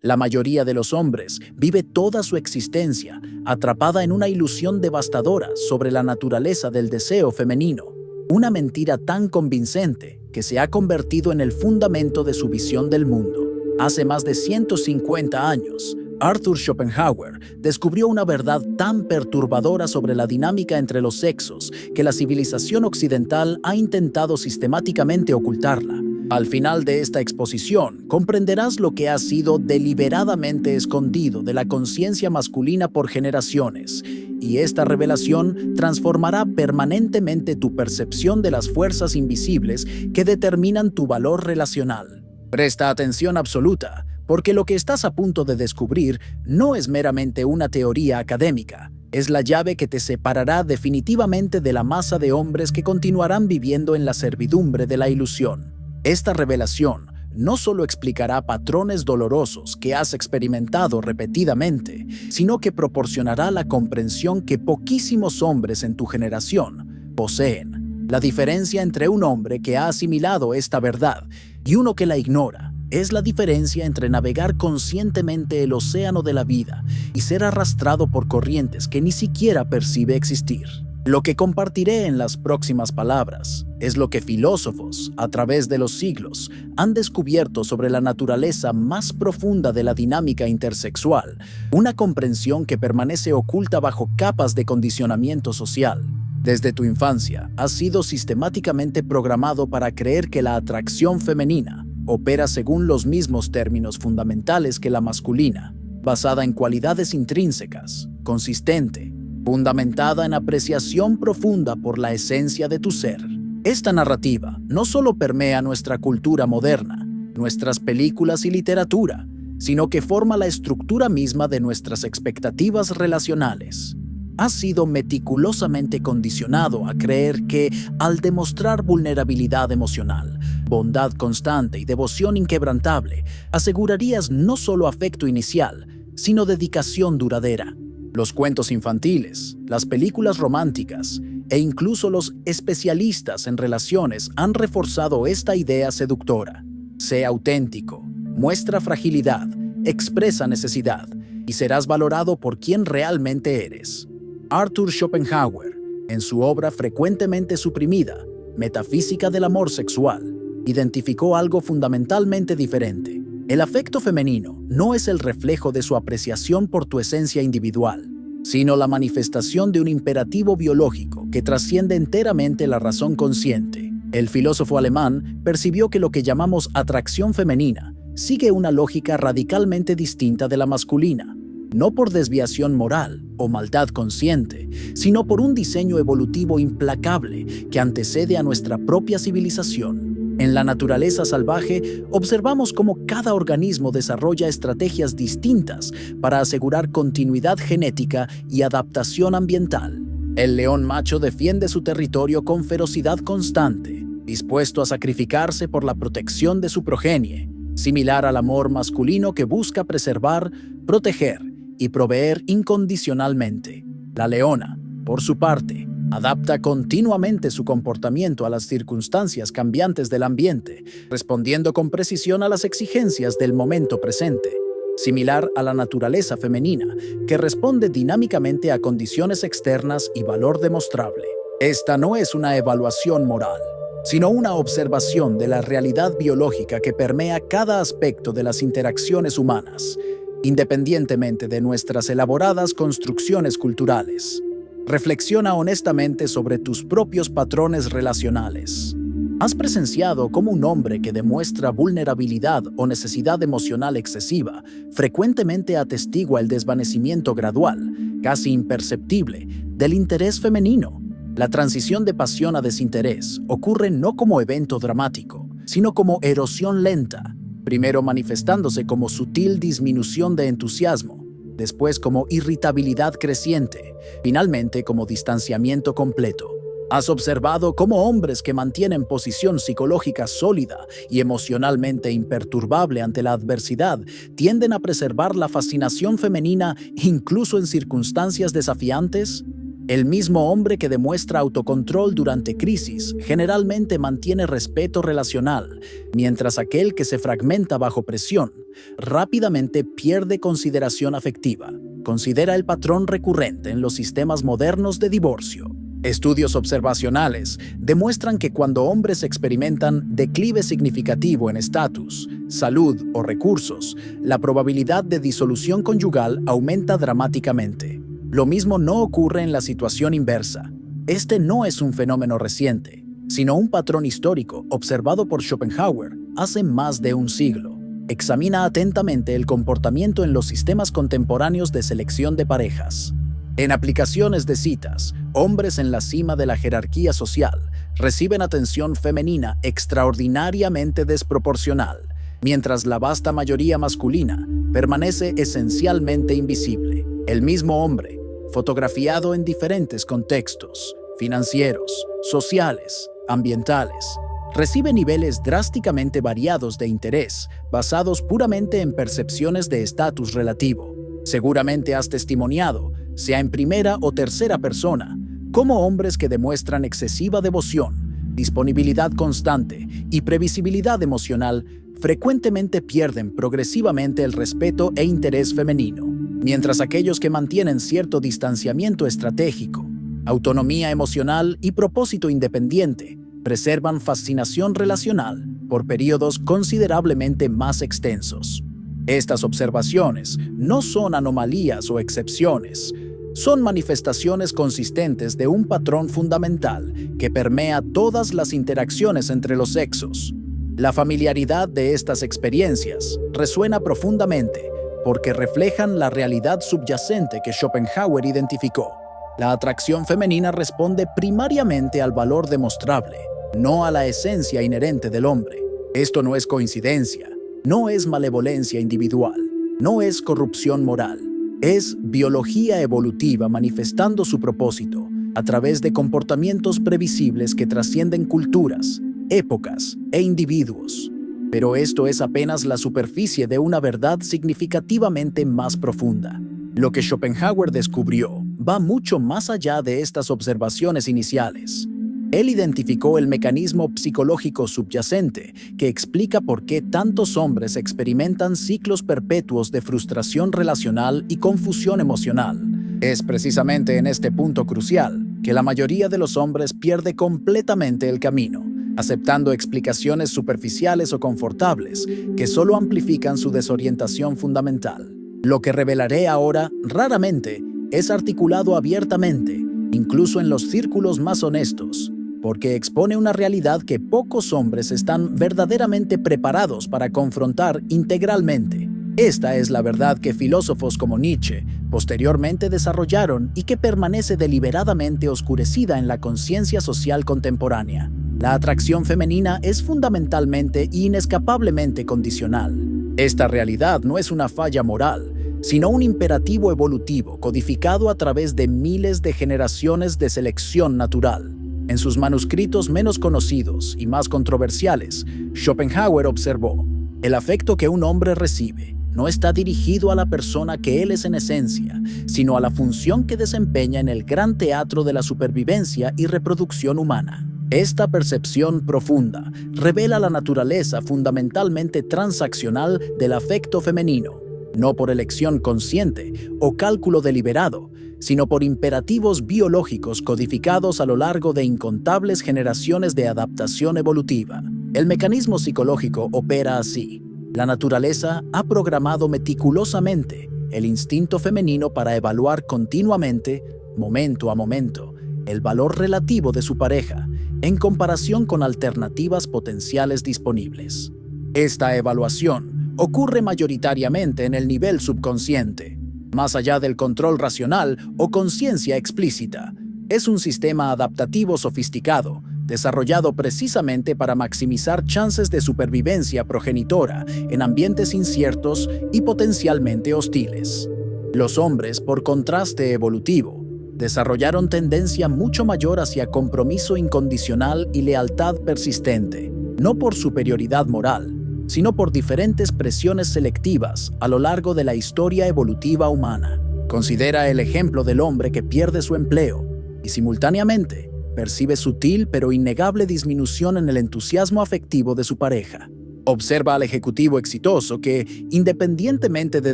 La mayoría de los hombres vive toda su existencia atrapada en una ilusión devastadora sobre la naturaleza del deseo femenino, una mentira tan convincente que se ha convertido en el fundamento de su visión del mundo. Hace más de 150 años, Arthur Schopenhauer descubrió una verdad tan perturbadora sobre la dinámica entre los sexos que la civilización occidental ha intentado sistemáticamente ocultarla. Al final de esta exposición, comprenderás lo que ha sido deliberadamente escondido de la conciencia masculina por generaciones, y esta revelación transformará permanentemente tu percepción de las fuerzas invisibles que determinan tu valor relacional. Presta atención absoluta, porque lo que estás a punto de descubrir no es meramente una teoría académica. Es la llave que te separará definitivamente de la masa de hombres que continuarán viviendo en la servidumbre de la ilusión. Esta revelación no solo explicará patrones dolorosos que has experimentado repetidamente, sino que proporcionará la comprensión que poquísimos hombres en tu generación poseen. La diferencia entre un hombre que ha asimilado esta verdad y uno que la ignora es la diferencia entre navegar conscientemente el océano de la vida y ser arrastrado por corrientes que ni siquiera percibe existir. Lo que compartiré en las próximas palabras es lo que filósofos, a través de los siglos, han descubierto sobre la naturaleza más profunda de la dinámica intersexual, una comprensión que permanece oculta bajo capas de condicionamiento social. Desde tu infancia, has sido sistemáticamente programado para creer que la atracción femenina opera según los mismos términos fundamentales que la masculina, basada en cualidades intrínsecas, consistente, fundamentada en apreciación profunda por la esencia de tu ser. Esta narrativa no solo permea nuestra cultura moderna, nuestras películas y literatura, sino que forma la estructura misma de nuestras expectativas relacionales. Has sido meticulosamente condicionado a creer que, al demostrar vulnerabilidad emocional, bondad constante y devoción inquebrantable, asegurarías no solo afecto inicial, sino dedicación duradera. Los cuentos infantiles, las películas románticas e incluso los especialistas en relaciones han reforzado esta idea seductora. Sé auténtico, muestra fragilidad, expresa necesidad y serás valorado por quien realmente eres. Arthur Schopenhauer, en su obra frecuentemente suprimida, Metafísica del amor sexual, identificó algo fundamentalmente diferente. El afecto femenino no es el reflejo de su apreciación por tu esencia individual, sino la manifestación de un imperativo biológico que trasciende enteramente la razón consciente. El filósofo alemán percibió que lo que llamamos atracción femenina sigue una lógica radicalmente distinta de la masculina, no por desviación moral o maldad consciente, sino por un diseño evolutivo implacable que antecede a nuestra propia civilización. En la naturaleza salvaje, observamos cómo cada organismo desarrolla estrategias distintas para asegurar continuidad genética y adaptación ambiental. El león macho defiende su territorio con ferocidad constante, dispuesto a sacrificarse por la protección de su progenie, similar al amor masculino que busca preservar, proteger y proveer incondicionalmente. La leona, por su parte, adapta continuamente su comportamiento a las circunstancias cambiantes del ambiente, respondiendo con precisión a las exigencias del momento presente, similar a la naturaleza femenina, que responde dinámicamente a condiciones externas y valor demostrable. Esta no es una evaluación moral, sino una observación de la realidad biológica que permea cada aspecto de las interacciones humanas, independientemente de nuestras elaboradas construcciones culturales. Reflexiona honestamente sobre tus propios patrones relacionales. ¿Has presenciado cómo un hombre que demuestra vulnerabilidad o necesidad emocional excesiva frecuentemente atestigua el desvanecimiento gradual, casi imperceptible, del interés femenino? La transición de pasión a desinterés ocurre no como evento dramático, sino como erosión lenta, primero manifestándose como sutil disminución de entusiasmo, después como irritabilidad creciente, finalmente como distanciamiento completo. ¿Has observado cómo hombres que mantienen posición psicológica sólida y emocionalmente imperturbable ante la adversidad tienden a preservar la fascinación femenina incluso en circunstancias desafiantes? El mismo hombre que demuestra autocontrol durante crisis generalmente mantiene respeto relacional, mientras aquel que se fragmenta bajo presión rápidamente pierde consideración afectiva. Considera el patrón recurrente en los sistemas modernos de divorcio. Estudios observacionales demuestran que cuando hombres experimentan declive significativo en estatus, salud o recursos, la probabilidad de disolución conyugal aumenta dramáticamente. Lo mismo no ocurre en la situación inversa. Este no es un fenómeno reciente, sino un patrón histórico observado por Schopenhauer hace más de un siglo. Examina atentamente el comportamiento en los sistemas contemporáneos de selección de parejas. En aplicaciones de citas, hombres en la cima de la jerarquía social reciben atención femenina extraordinariamente desproporcional, mientras la vasta mayoría masculina permanece esencialmente invisible. El mismo hombre, fotografiado en diferentes contextos, financieros, sociales, ambientales, recibe niveles drásticamente variados de interés basados puramente en percepciones de estatus relativo. Seguramente has testimoniado, sea en primera o tercera persona, cómo hombres que demuestran excesiva devoción, disponibilidad constante y previsibilidad emocional frecuentemente pierden progresivamente el respeto e interés femenino, mientras aquellos que mantienen cierto distanciamiento estratégico, autonomía emocional y propósito independiente preservan fascinación relacional por periodos considerablemente más extensos. Estas observaciones no son anomalías o excepciones, son manifestaciones consistentes de un patrón fundamental que permea todas las interacciones entre los sexos. La familiaridad de estas experiencias resuena profundamente porque reflejan la realidad subyacente que Schopenhauer identificó. La atracción femenina responde primariamente al valor demostrable, no a la esencia inherente del hombre. Esto no es coincidencia, no es malevolencia individual, no es corrupción moral. Es biología evolutiva manifestando su propósito a través de comportamientos previsibles que trascienden culturas, épocas e individuos. Pero esto es apenas la superficie de una verdad significativamente más profunda. Lo que Schopenhauer descubrió va mucho más allá de estas observaciones iniciales. Él identificó el mecanismo psicológico subyacente que explica por qué tantos hombres experimentan ciclos perpetuos de frustración relacional y confusión emocional. Es precisamente en este punto crucial que la mayoría de los hombres pierde completamente el camino, aceptando explicaciones superficiales o confortables que solo amplifican su desorientación fundamental. Lo que revelaré ahora raramente es articulado abiertamente, incluso en los círculos más honestos, porque expone una realidad que pocos hombres están verdaderamente preparados para confrontar integralmente. Esta es la verdad que filósofos como Nietzsche posteriormente desarrollaron y que permanece deliberadamente oscurecida en la conciencia social contemporánea. La atracción femenina es fundamentalmente e inescapablemente condicional. Esta realidad no es una falla moral, sino un imperativo evolutivo codificado a través de miles de generaciones de selección natural. En sus manuscritos menos conocidos y más controversiales, Schopenhauer observó: el afecto que un hombre recibe no está dirigido a la persona que él es en esencia, sino a la función que desempeña en el gran teatro de la supervivencia y reproducción humana. Esta percepción profunda revela la naturaleza fundamentalmente transaccional del afecto femenino, no por elección consciente o cálculo deliberado, sino por imperativos biológicos codificados a lo largo de incontables generaciones de adaptación evolutiva. El mecanismo psicológico opera así. La naturaleza ha programado meticulosamente el instinto femenino para evaluar continuamente, momento a momento, el valor relativo de su pareja en comparación con alternativas potenciales disponibles. Esta evaluación ocurre mayoritariamente en el nivel subconsciente, más allá del control racional o conciencia explícita. Es un sistema adaptativo sofisticado, desarrollado precisamente para maximizar chances de supervivencia progenitora en ambientes inciertos y potencialmente hostiles. Los hombres, por contraste evolutivo, desarrollaron tendencia mucho mayor hacia compromiso incondicional y lealtad persistente, no por superioridad moral, sino por diferentes presiones selectivas a lo largo de la historia evolutiva humana. Considera el ejemplo del hombre que pierde su empleo, y simultáneamente percibe sutil pero innegable disminución en el entusiasmo afectivo de su pareja. Observa al ejecutivo exitoso que, independientemente de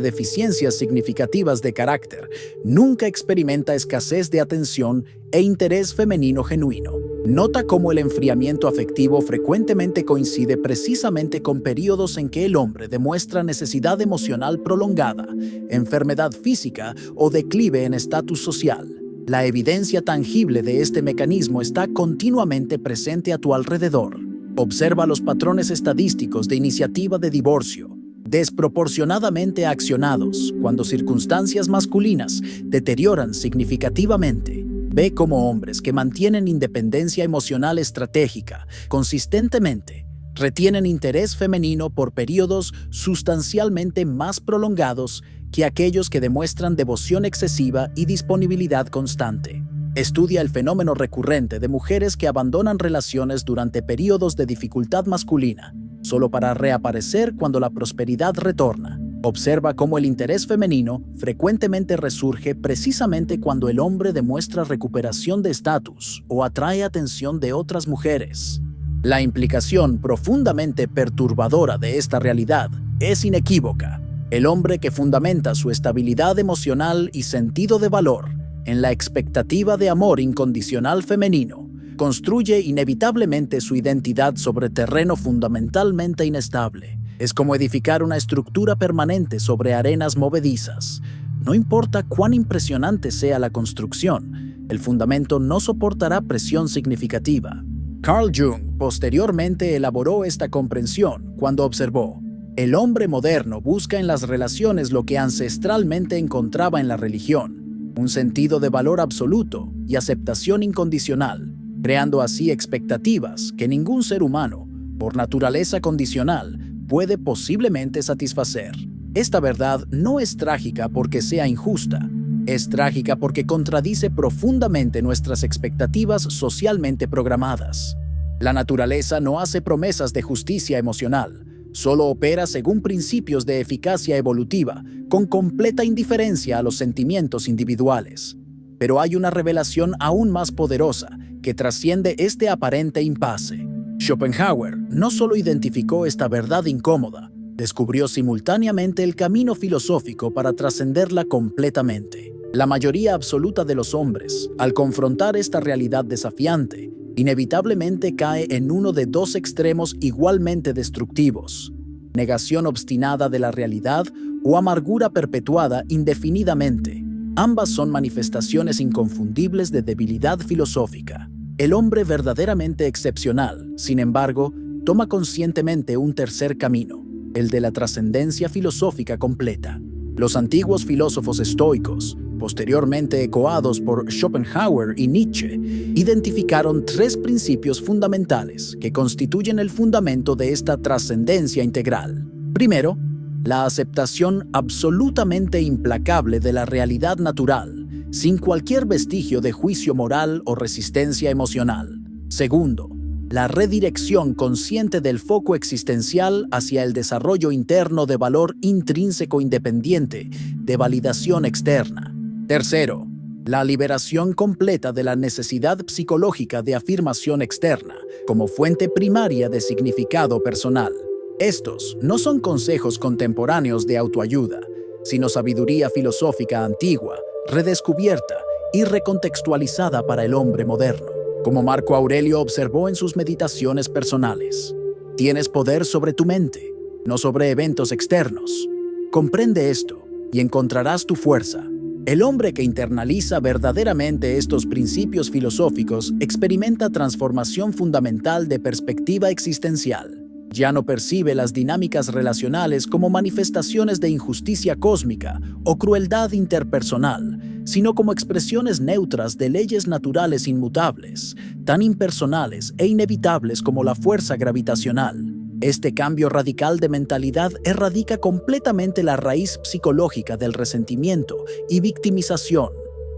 deficiencias significativas de carácter, nunca experimenta escasez de atención e interés femenino genuino. Nota cómo el enfriamiento afectivo frecuentemente coincide precisamente con periodos en que el hombre demuestra necesidad emocional prolongada, enfermedad física o declive en estatus social. La evidencia tangible de este mecanismo está continuamente presente a tu alrededor. Observa los patrones estadísticos de iniciativa de divorcio, desproporcionadamente accionados cuando circunstancias masculinas deterioran significativamente. Ve cómo hombres que mantienen independencia emocional estratégica consistentemente retienen interés femenino por periodos sustancialmente más prolongados que aquellos que demuestran devoción excesiva y disponibilidad constante. Estudia el fenómeno recurrente de mujeres que abandonan relaciones durante periodos de dificultad masculina, solo para reaparecer cuando la prosperidad retorna. Observa cómo el interés femenino frecuentemente resurge precisamente cuando el hombre demuestra recuperación de estatus o atrae atención de otras mujeres. La implicación profundamente perturbadora de esta realidad es inequívoca. El hombre que fundamenta su estabilidad emocional y sentido de valor en la expectativa de amor incondicional femenino, construye inevitablemente su identidad sobre terreno fundamentalmente inestable. Es como edificar una estructura permanente sobre arenas movedizas. No importa cuán impresionante sea la construcción, el fundamento no soportará presión significativa. Carl Jung posteriormente elaboró esta comprensión cuando observó: el hombre moderno busca en las relaciones lo que ancestralmente encontraba en la religión, un sentido de valor absoluto y aceptación incondicional, creando así expectativas que ningún ser humano, por naturaleza condicional, puede posiblemente satisfacer. Esta verdad no es trágica porque sea injusta, es trágica porque contradice profundamente nuestras expectativas socialmente programadas. La naturaleza no hace promesas de justicia emocional, solo opera según principios de eficacia evolutiva, con completa indiferencia a los sentimientos individuales. Pero hay una revelación aún más poderosa que trasciende este aparente impasse. Schopenhauer no solo identificó esta verdad incómoda, descubrió simultáneamente el camino filosófico para trascenderla completamente. La mayoría absoluta de los hombres, al confrontar esta realidad desafiante, inevitablemente cae en uno de dos extremos igualmente destructivos: negación obstinada de la realidad o amargura perpetuada indefinidamente. Ambas son manifestaciones inconfundibles de debilidad filosófica. El hombre verdaderamente excepcional, sin embargo, toma conscientemente un tercer camino, el de la trascendencia filosófica completa. Los antiguos filósofos estoicos, posteriormente ecoados por Schopenhauer y Nietzsche, identificaron tres principios fundamentales que constituyen el fundamento de esta trascendencia integral. Primero, la aceptación absolutamente implacable de la realidad natural, sin cualquier vestigio de juicio moral o resistencia emocional. Segundo, la redirección consciente del foco existencial hacia el desarrollo interno de valor intrínseco independiente de validación externa. Tercero, la liberación completa de la necesidad psicológica de afirmación externa como fuente primaria de significado personal. Estos no son consejos contemporáneos de autoayuda, sino sabiduría filosófica antigua, redescubierta y recontextualizada para el hombre moderno. Como Marco Aurelio observó en sus meditaciones personales: tienes poder sobre tu mente, no sobre eventos externos. Comprende esto y encontrarás tu fuerza. El hombre que internaliza verdaderamente estos principios filosóficos experimenta transformación fundamental de perspectiva existencial. Ya no percibe las dinámicas relacionales como manifestaciones de injusticia cósmica o crueldad interpersonal, sino como expresiones neutras de leyes naturales inmutables, tan impersonales e inevitables como la fuerza gravitacional. Este cambio radical de mentalidad erradica completamente la raíz psicológica del resentimiento y victimización.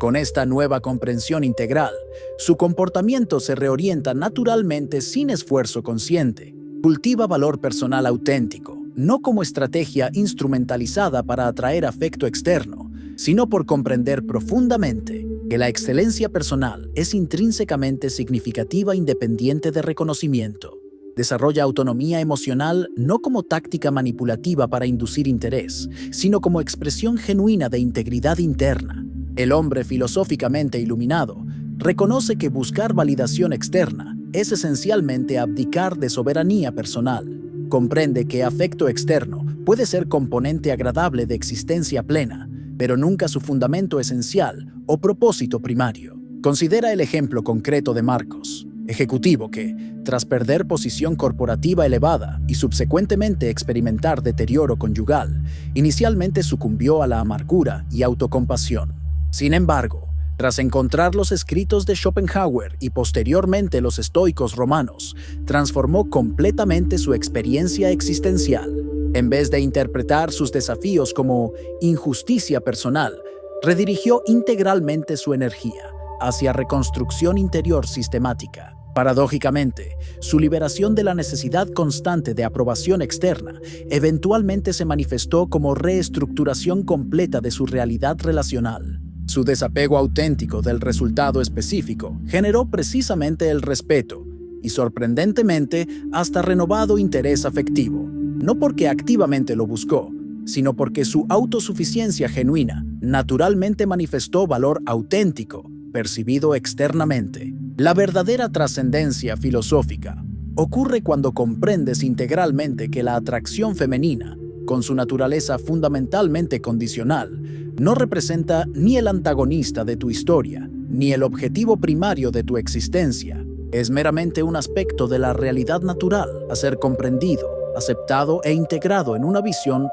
Con esta nueva comprensión integral, su comportamiento se reorienta naturalmente sin esfuerzo consciente. Cultiva valor personal auténtico, no como estrategia instrumentalizada para atraer afecto externo, sino por comprender profundamente que la excelencia personal es intrínsecamente significativa e independiente de reconocimiento. Desarrolla autonomía emocional no como táctica manipulativa para inducir interés, sino como expresión genuina de integridad interna. El hombre filosóficamente iluminado reconoce que buscar validación externa es esencialmente abdicar de soberanía personal. Comprende que afecto externo puede ser componente agradable de existencia plena, pero nunca su fundamento esencial o propósito primario. Considera el ejemplo concreto de Marcos, ejecutivo que, tras perder posición corporativa elevada y subsecuentemente experimentar deterioro conyugal, inicialmente sucumbió a la amargura y autocompasión. Sin embargo, tras encontrar los escritos de Schopenhauer y posteriormente los estoicos romanos, transformó completamente su experiencia existencial. En vez de interpretar sus desafíos como injusticia personal, redirigió integralmente su energía hacia reconstrucción interior sistemática. Paradójicamente, su liberación de la necesidad constante de aprobación externa eventualmente se manifestó como reestructuración completa de su realidad relacional. Su desapego auténtico del resultado específico generó precisamente el respeto y, sorprendentemente, hasta renovado interés afectivo, no porque activamente lo buscó, sino porque su autosuficiencia genuina naturalmente manifestó valor auténtico, percibido externamente. La verdadera trascendencia filosófica ocurre cuando comprendes integralmente que la atracción femenina, con su naturaleza fundamentalmente condicional, no representa ni el antagonista de tu historia, ni el objetivo primario de tu existencia. Es meramente un aspecto de la realidad natural a ser comprendido, aceptado e integrado en una visión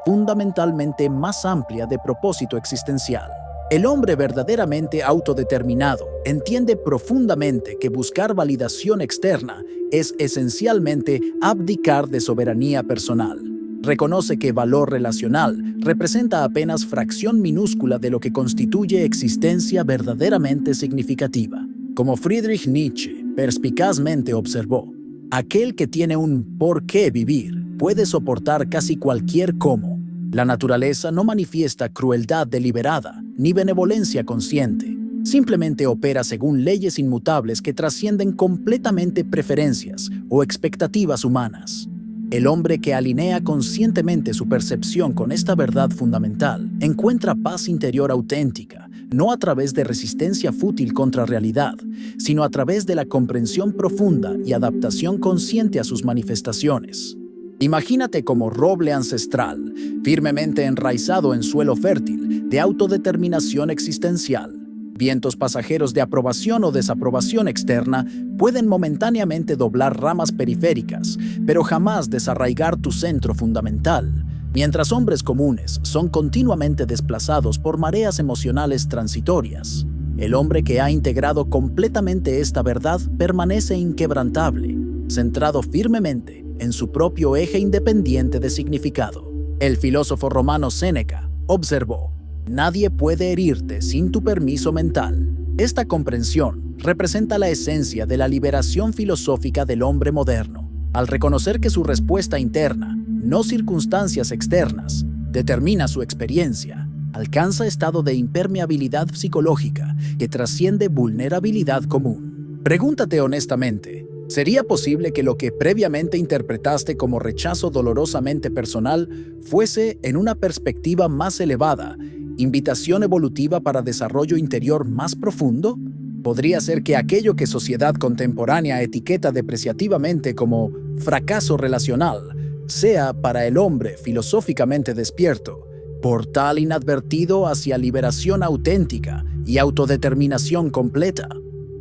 fundamentalmente más amplia de propósito existencial. El hombre verdaderamente autodeterminado entiende profundamente que buscar validación externa es esencialmente abdicar de soberanía personal. Reconoce que valor relacional representa apenas fracción minúscula de lo que constituye existencia verdaderamente significativa. Como Friedrich Nietzsche perspicazmente observó, aquel que tiene un por qué vivir puede soportar casi cualquier cómo. La naturaleza no manifiesta crueldad deliberada ni benevolencia consciente. Simplemente opera según leyes inmutables que trascienden completamente preferencias o expectativas humanas. El hombre que alinea conscientemente su percepción con esta verdad fundamental encuentra paz interior auténtica, no a través de resistencia fútil contra realidad, sino a través de la comprensión profunda y adaptación consciente a sus manifestaciones. Imagínate como roble ancestral, firmemente enraizado en suelo fértil de autodeterminación existencial. Vientos pasajeros de aprobación o desaprobación externa pueden momentáneamente doblar ramas periféricas, pero jamás desarraigar tu centro fundamental. Mientras hombres comunes son continuamente desplazados por mareas emocionales transitorias, el hombre que ha integrado completamente esta verdad permanece inquebrantable, centrado firmemente en su propio eje independiente de significado. El filósofo romano Séneca observó: nadie puede herirte sin tu permiso mental. Esta comprensión representa la esencia de la liberación filosófica del hombre moderno. Al reconocer que su respuesta interna, no circunstancias externas, determina su experiencia, alcanza estado de impermeabilidad psicológica que trasciende vulnerabilidad común. Pregúntate honestamente, ¿sería posible que lo que previamente interpretaste como rechazo dolorosamente personal fuese, en una perspectiva más elevada, invitación evolutiva para desarrollo interior más profundo? Podría ser que aquello que sociedad contemporánea etiqueta depreciativamente como fracaso relacional sea, para el hombre filosóficamente despierto, portal inadvertido hacia liberación auténtica y autodeterminación completa.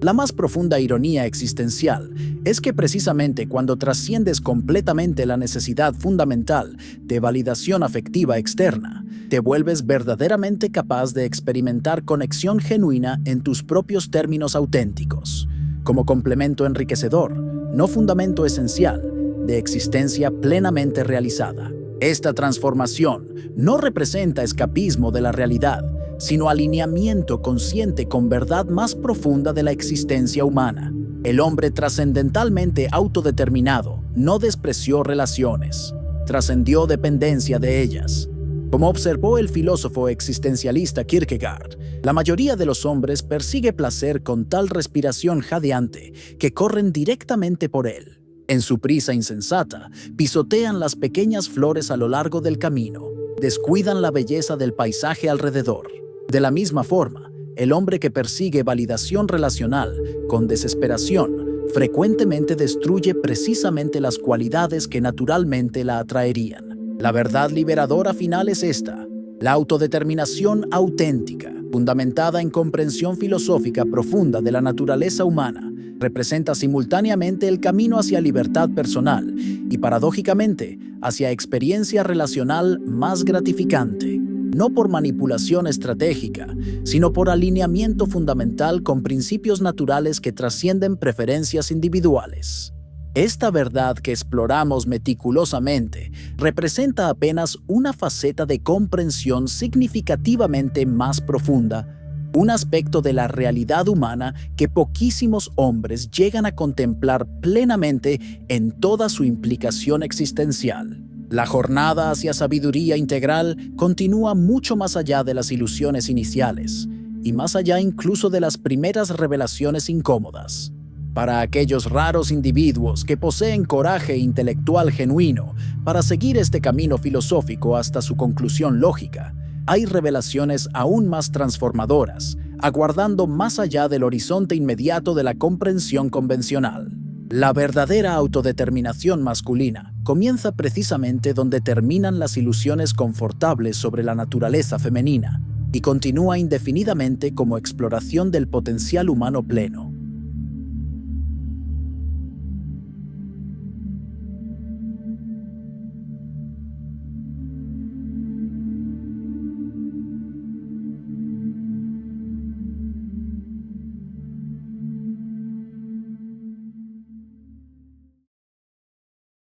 La más profunda ironía existencial es que precisamente cuando trasciendes completamente la necesidad fundamental de validación afectiva externa, te vuelves verdaderamente capaz de experimentar conexión genuina en tus propios términos auténticos, como complemento enriquecedor, no fundamento esencial, de existencia plenamente realizada. Esta transformación no representa escapismo de la realidad, sino alineamiento consciente con verdad más profunda de la existencia humana. El hombre trascendentalmente autodeterminado no despreció relaciones, trascendió dependencia de ellas. Como observó el filósofo existencialista Kierkegaard, La mayoría de los hombres persigue placer con tal respiración jadeante que corren directamente por él. En su prisa insensata, pisotean las pequeñas flores a lo largo del camino, descuidan la belleza del paisaje alrededor. De la misma forma, el hombre que persigue validación relacional con desesperación frecuentemente destruye precisamente las cualidades que naturalmente la atraerían. La verdad liberadora final es esta: la autodeterminación auténtica, fundamentada en comprensión filosófica profunda de la naturaleza humana, representa simultáneamente el camino hacia libertad personal y, paradójicamente, hacia experiencia relacional más gratificante. No por manipulación estratégica, sino por alineamiento fundamental con principios naturales que trascienden preferencias individuales. Esta verdad que exploramos meticulosamente representa apenas una faceta de comprensión significativamente más profunda, un aspecto de la realidad humana que poquísimos hombres llegan a contemplar plenamente en toda su implicación existencial. La jornada hacia sabiduría integral continúa mucho más allá de las ilusiones iniciales y más allá incluso de las primeras revelaciones incómodas. Para aquellos raros individuos que poseen coraje intelectual genuino para seguir este camino filosófico hasta su conclusión lógica, hay revelaciones aún más transformadoras, aguardando más allá del horizonte inmediato de la comprensión convencional. La verdadera autodeterminación masculina comienza precisamente donde terminan las ilusiones confortables sobre la naturaleza femenina y continúa indefinidamente como exploración del potencial humano pleno.